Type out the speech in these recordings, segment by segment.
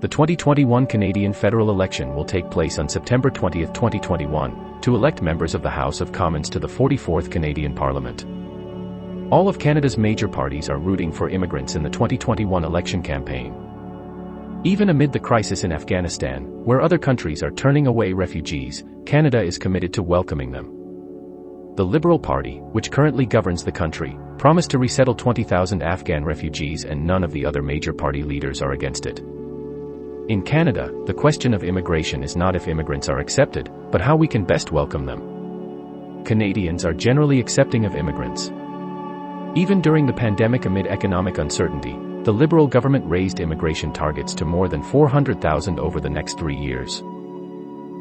The 2021 Canadian federal election will take place on September 20, 2021, to elect members of the House of Commons to the 44th Canadian Parliament. All of Canada's major parties are rooting for immigrants in the 2021 election campaign. Even amid the crisis in Afghanistan, where other countries are turning away refugees, Canada is committed to welcoming them. The Liberal Party, which currently governs the country, promised to resettle 20,000 Afghan refugees, and none of the other major party leaders are against it. In Canada, the question of immigration is not if immigrants are accepted, but how we can best welcome them. Canadians are generally accepting of immigrants. Even during the pandemic amid economic uncertainty, the Liberal government raised immigration targets to more than 400,000 over the next 3 years.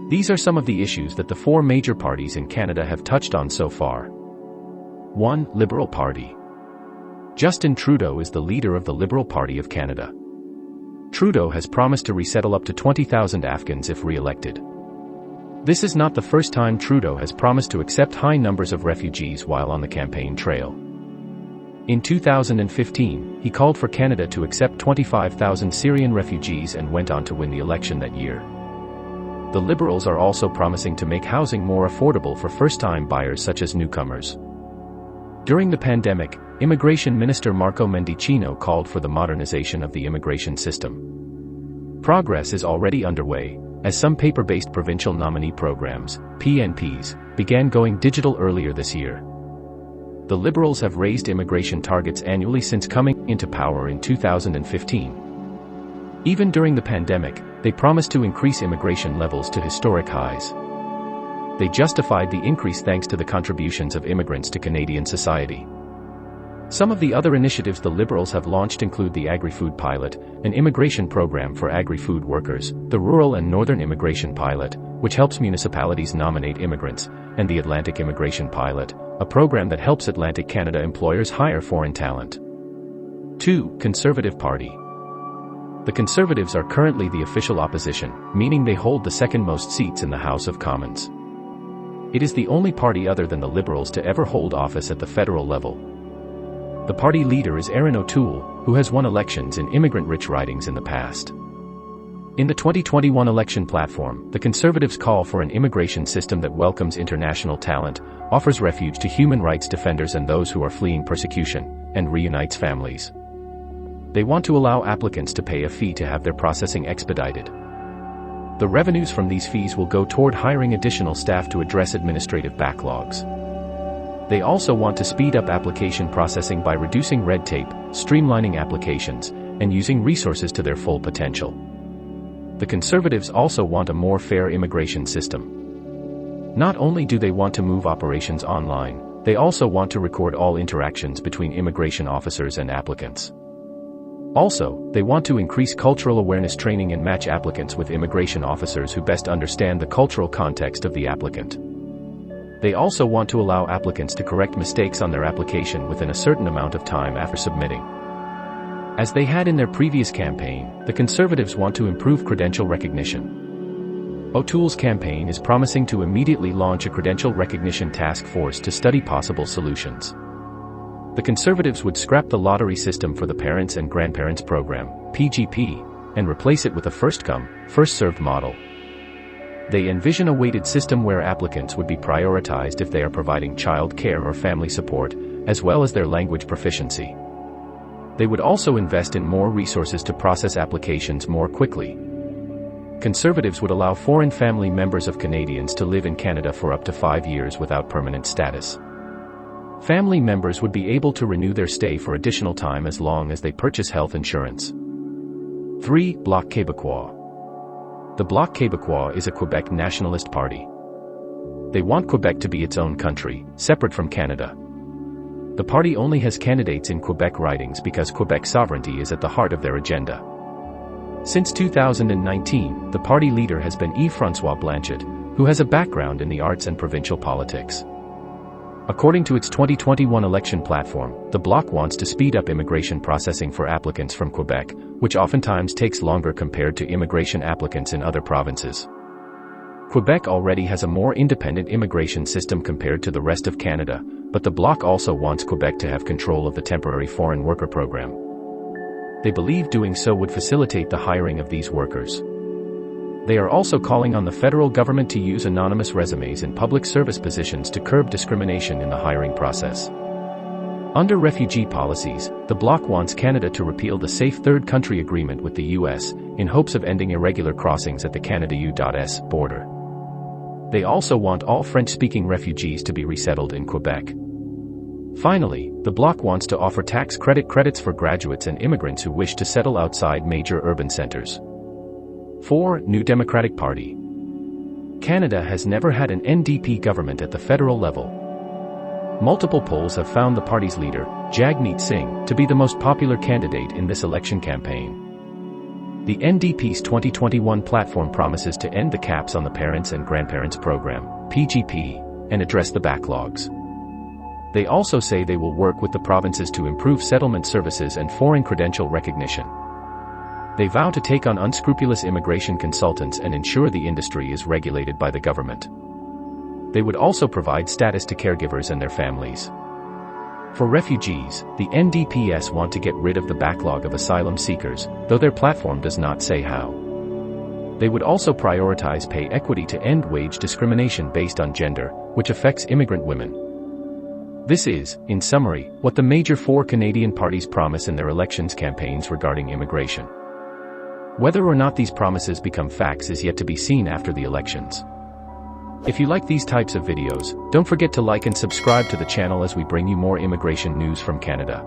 These are some of the issues that the four major parties in Canada have touched on so far. 1. Liberal Party. Justin Trudeau is the leader of the Liberal Party of Canada. Trudeau has promised to resettle up to 20,000 Afghans if re-elected. This is not the first time Trudeau has promised to accept high numbers of refugees while on the campaign trail. In 2015, he called for Canada to accept 25,000 Syrian refugees and went on to win the election that year. The Liberals are also promising to make housing more affordable for first-time buyers such as newcomers. During the pandemic, Immigration Minister Marco Mendicino called for the modernization of the immigration system. Progress is already underway, as some paper-based provincial nominee programs, PNPs, began going digital earlier this year. The Liberals have raised immigration targets annually since coming into power in 2015. Even during the pandemic, they promised to increase immigration levels to historic highs. They justified the increase thanks to the contributions of immigrants to Canadian society. Some of the other initiatives the Liberals have launched include the Agri-Food Pilot, an immigration program for agri-food workers, the Rural and Northern Immigration Pilot, which helps municipalities nominate immigrants, and the Atlantic Immigration Pilot, a program that helps Atlantic Canada employers hire foreign talent. 2. Conservative Party. The Conservatives are currently the official opposition, meaning they hold the second most seats in the House of Commons. It is the only party other than the Liberals to ever hold office at the federal level. The party leader is Erin O'Toole, who has won elections in immigrant-rich ridings in the past. In the 2021 election platform, the Conservatives call for an immigration system that welcomes international talent, offers refuge to human rights defenders and those who are fleeing persecution, and reunites families. They want to allow applicants to pay a fee to have their processing expedited. The revenues from these fees will go toward hiring additional staff to address administrative backlogs. They also want to speed up application processing by reducing red tape, streamlining applications, and using resources to their full potential. The Conservatives also want a more fair immigration system. Not only do they want to move operations online, they also want to record all interactions between immigration officers and applicants. Also, they want to increase cultural awareness training and match applicants with immigration officers who best understand the cultural context of the applicant. They also want to allow applicants to correct mistakes on their application within a certain amount of time after submitting. As they had in their previous campaign, the Conservatives want to improve credential recognition. O'Toole's campaign is promising to immediately launch a credential recognition task force to study possible solutions. The Conservatives would scrap the lottery system for the Parents and Grandparents Program, PGP, and replace it with a first-come, first-served model. They envision a weighted system where applicants would be prioritized if they are providing child care or family support, as well as their language proficiency. They would also invest in more resources to process applications more quickly. Conservatives would allow foreign family members of Canadians to live in Canada for up to 5 years without permanent status. Family members would be able to renew their stay for additional time as long as they purchase health insurance. 3. Bloc Québécois. The Bloc Québécois is a Quebec nationalist party. They want Quebec to be its own country, separate from Canada. The party only has candidates in Quebec ridings because Quebec sovereignty is at the heart of their agenda. Since 2019, the party leader has been Yves-François Blanchet, who has a background in the arts and provincial politics. According to its 2021 election platform, the Bloc wants to speed up immigration processing for applicants from Quebec, which oftentimes takes longer compared to immigration applicants in other provinces. Quebec already has a more independent immigration system compared to the rest of Canada, but the Bloc also wants Quebec to have control of the temporary foreign worker program. they believe doing so would facilitate the hiring of these workers. They are also calling on the federal government to use anonymous resumes in public service positions to curb discrimination in the hiring process. Under refugee policies, the Bloc wants Canada to repeal the Safe Third Country Agreement with the US, in hopes of ending irregular crossings at the Canada-US border. They also want all French-speaking refugees to be resettled in Quebec. Finally, the Bloc wants to offer tax credits for graduates and immigrants who wish to settle outside major urban centers. 4. New Democratic Party. Canada has never had an NDP government at the federal level. Multiple polls have found the party's leader, Jagmeet Singh, to be the most popular candidate in this election campaign. The NDP's 2021 platform promises to end the caps on the Parents and Grandparents Program, PGP, and address the backlogs. They also say they will work with the provinces to improve settlement services and foreign credential recognition. They vow to take on unscrupulous immigration consultants and ensure the industry is regulated by the government. They would also provide status to caregivers and their families. For refugees, the NDPS want to get rid of the backlog of asylum seekers, though their platform does not say how. They would also prioritize pay equity to end wage discrimination based on gender, which affects immigrant women. This is, in summary, what the major 4 Canadian parties promise in their elections campaigns regarding immigration. Whether or not these promises become facts is yet to be seen after the elections. If you like these types of videos, don't forget to like and subscribe to the channel as we bring you more immigration news from Canada.